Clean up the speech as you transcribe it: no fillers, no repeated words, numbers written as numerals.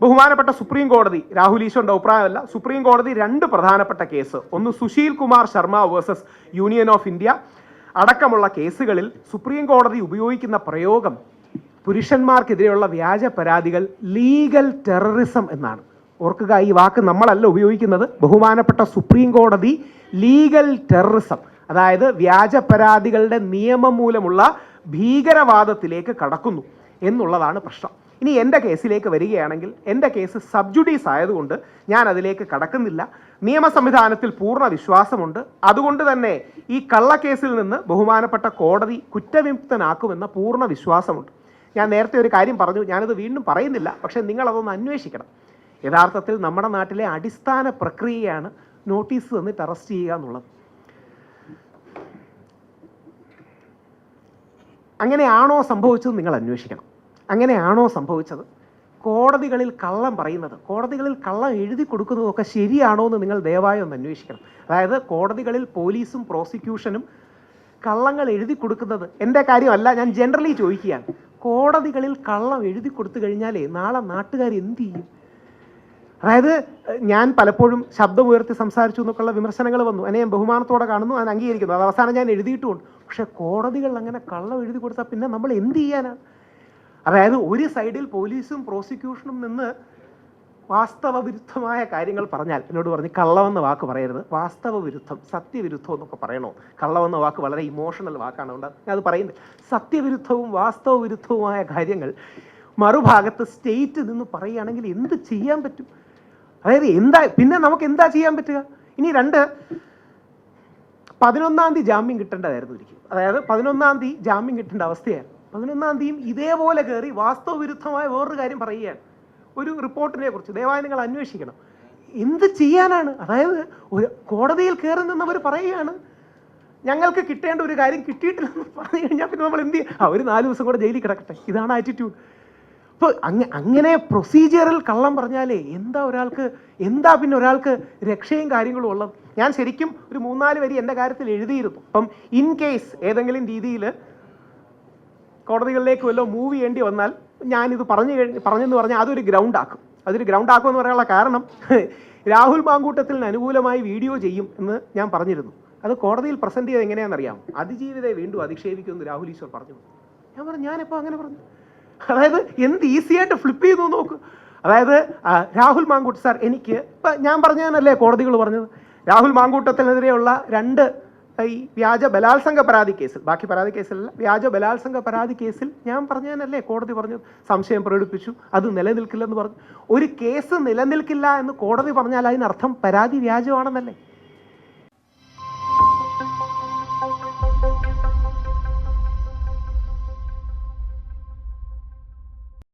ബഹുമാനപ്പെട്ട സുപ്രീം കോടതി, രാഹുൽ ഈശ്വറിന്റെ അഭിപ്രായമല്ല, സുപ്രീം കോടതി 2 പ്രധാനപ്പെട്ട കേസ്, ഒന്ന് Sushil Kumar Sharma versus union of India അടക്കമുള്ള കേസുകളിൽ സുപ്രീം കോടതി ഉപയോഗിക്കുന്ന പ്രയോഗം പുരുഷന്മാർക്കെതിരെയുള്ള വ്യാജ പരാതികൾ ലീഗൽ ടെററിസം എന്നാണ്. ഓർക്കുക, ഈ വാക്ക് നമ്മളല്ല ഉപയോഗിക്കുന്നത്, ബഹുമാനപ്പെട്ട സുപ്രീം കോടതി ലീഗൽ ടെററിസം, അതായത് വ്യാജ പരാതികളുടെ നിയമം മൂലമുള്ള ഭീകരവാദത്തിലേക്ക് കടക്കുന്നു എന്നുള്ളതാണ് പ്രശ്നം. ഇനി എൻ്റെ കേസിലേക്ക് വരികയാണെങ്കിൽ, എൻ്റെ കേസ് സബ്ജുഡീസ് ആയതുകൊണ്ട് ഞാൻ അതിലേക്ക് കടക്കുന്നില്ല. നിയമ സംവിധാനത്തിൽ പൂർണ്ണ വിശ്വാസമുണ്ട്. അതുകൊണ്ട് തന്നെ ഈ കള്ളക്കേസിൽ നിന്ന് ബഹുമാനപ്പെട്ട കോടതി കുറ്റവിമുക്തനാക്കുമെന്ന പൂർണ്ണ വിശ്വാസമുണ്ട്. ഞാൻ നേരത്തെ ഒരു കാര്യം പറഞ്ഞു, ഞാനത് വീണ്ടും പറയുന്നില്ല, പക്ഷേ നിങ്ങളതൊന്ന് അന്വേഷിക്കണം. യഥാർത്ഥത്തിൽ നമ്മുടെ നാട്ടിലെ അടിസ്ഥാന പ്രക്രിയയാണ് നോട്ടീസ് തന്നിട്ട് അറസ്റ്റ് ചെയ്യുക എന്നുള്ളത്. അങ്ങനെയാണോ സംഭവിച്ചത് നിങ്ങൾ അന്വേഷിക്കണം. അങ്ങനെയാണോ സംഭവിച്ചത്? കോടതികളിൽ കള്ളം പറയുന്നത്, കോടതികളിൽ കള്ളം എഴുതി കൊടുക്കുന്നതൊക്കെ ശരിയാണോ എന്ന് നിങ്ങൾ ദയവായി ഒന്ന് അന്വേഷിക്കണം. അതായത് കോടതികളിൽ പോലീസും പ്രോസിക്യൂഷനും കള്ളങ്ങൾ എഴുതി കൊടുക്കുന്നത്, എൻ്റെ കാര്യമല്ല, ഞാൻ ജനറലി ചോദിക്കുകയാണ്. കോടതികളിൽ കള്ളം എഴുതി കൊടുത്തു കഴിഞ്ഞാലേ നാളെ നാട്ടുകാർ എന്ത് ചെയ്യും? അതായത് ഞാൻ പലപ്പോഴും ശബ്ദമുയർത്തി സംസാരിച്ചു എന്നൊക്കെയുള്ള വിമർശനങ്ങൾ വന്നു. എന്നെ ഞാൻ ബഹുമാനത്തോടെ കാണുന്നു, ഞാൻ അംഗീകരിക്കുന്നു, അത് അവസാനം ഞാൻ എഴുതിയിട്ടുമുണ്ട്. പക്ഷേ കോടതികൾ അങ്ങനെ കള്ളം എഴുതി കൊടുത്താൽ പിന്നെ നമ്മൾ എന്ത് ചെയ്യാനാണ്? അതായത് ഒരു സൈഡിൽ പോലീസും പ്രോസിക്യൂഷനും നിന്ന് വാസ്തവ വിരുദ്ധമായ കാര്യങ്ങൾ പറഞ്ഞാൽ, എന്നോട് പറഞ്ഞ് കള്ളമെന്ന വാക്ക് പറയരുത്, വാസ്തവ വിരുദ്ധം, സത്യവിരുദ്ധം എന്നൊക്കെ പറയണോ? കള്ളമെന്ന വാക്ക് വളരെ ഇമോഷണൽ വാക്കാണ്, അതുകൊണ്ട് ഞാൻ അത് പറയുന്നത്. സത്യവിരുദ്ധവും വാസ്തവ വിരുദ്ധവുമായ കാര്യങ്ങൾ മറുഭാഗത്ത് സ്റ്റേറ്റ് നിന്ന് പറയുകയാണെങ്കിൽ എന്ത് ചെയ്യാൻ പറ്റും? അതായത് പിന്നെ നമുക്ക് എന്താ ചെയ്യാൻ പറ്റുക? ഇനി 11-ാം തീയതി ജാമ്യം കിട്ടേണ്ടതായിരുന്നു ഇരിക്കും. അതായത് 11-ാം തീയതി ജാമ്യം കിട്ടേണ്ട അവസ്ഥയാണ്. 11-ാം തീയതിയും ഇതേപോലെ കയറി വാസ്തവ വിരുദ്ധമായ വേറൊരു കാര്യം പറയുകയാണ്, ഒരു റിപ്പോർട്ടിനെ കുറിച്ച്. ദയവായി നിങ്ങൾ അന്വേഷിക്കണം. എന്ത് ചെയ്യാനാണ്? അതായത് ഒരു കോടതിയിൽ കയറി നിന്നവർ പറയുകയാണ് ഞങ്ങൾക്ക് കിട്ടേണ്ട ഒരു കാര്യം കിട്ടിയിട്ടില്ലെന്ന് പറഞ്ഞു കഴിഞ്ഞാൽ പിന്നെ നമ്മൾ എന്ത് ചെയ്യും? ഒരു 4 ദിവസം കൂടെ ജയിലിൽ കിടക്കട്ടെ, ഇതാണ് ആറ്റിറ്റ്യൂഡ്. അപ്പോൾ അങ്ങനെ പ്രൊസീജിയറിൽ കള്ളം പറഞ്ഞാലേ എന്താ പിന്നെ ഒരാൾക്ക് രക്ഷയും കാര്യങ്ങളും ഉള്ളത്? ഞാൻ ശരിക്കും ഒരു 3-4 വരി എൻ്റെ കാര്യത്തിൽ എഴുതിയിരുന്നു. അപ്പം ഇൻ കേസ് ഏതെങ്കിലും രീതിയിൽ കോടതികളിലേക്ക് വല്ലതും മൂവ് ചെയ്യേണ്ടി വന്നാൽ ഞാനിത് പറഞ്ഞെന്ന് പറഞ്ഞാൽ അതൊരു ഗ്രൗണ്ട് ആക്കും എന്ന് പറയാനുള്ള കാരണം, രാഹുൽ മാങ്കൂട്ടത്തിന് അനുകൂലമായി വീഡിയോ ചെയ്യും എന്ന് ഞാൻ പറഞ്ഞിരുന്നു. അത് കോടതിയിൽ പ്രസന്റ് ചെയ്ത് എങ്ങനെയാണെന്നറിയാം? അതിജീവിതയെ വീണ്ടും അധിക്ഷേപിക്കുമെന്ന് രാഹുൽ ഈശ്വർ പറഞ്ഞു. ഞാൻ പറഞ്ഞു, ഞാനിപ്പോൾ അങ്ങനെ പറഞ്ഞു. അതായത് എന്ത് ഈസിയായിട്ട് ഫ്ലിപ്പ് ചെയ്തു നോക്ക്. അതായത് രാഹുൽ മാങ്കൂട്ട് സാർ, എനിക്ക് ഇപ്പം ഞാൻ പറഞ്ഞതല്ലേ കോടതികൾ പറഞ്ഞത്, രാഹുൽ മാങ്കൂട്ടത്തിനെതിരെയുള്ള 2 ഈ വ്യാജ ബലാത്സംഗ പരാതി കേസിൽ, ബാക്കി പരാതി കേസിലല്ല, വ്യാജ ബലാത്സംഗ പരാതി കേസിൽ ഞാൻ പറഞ്ഞതല്ലേ കോടതി പറഞ്ഞത്? സംശയം പ്രകടിപ്പിച്ചു, അത് നിലനിൽക്കില്ലെന്ന് പറഞ്ഞു. ഒരു കേസ് നിലനിൽക്കില്ല എന്ന് കോടതി പറഞ്ഞാൽ അതിനർത്ഥം പരാതി വ്യാജമാണെന്നല്ലേ?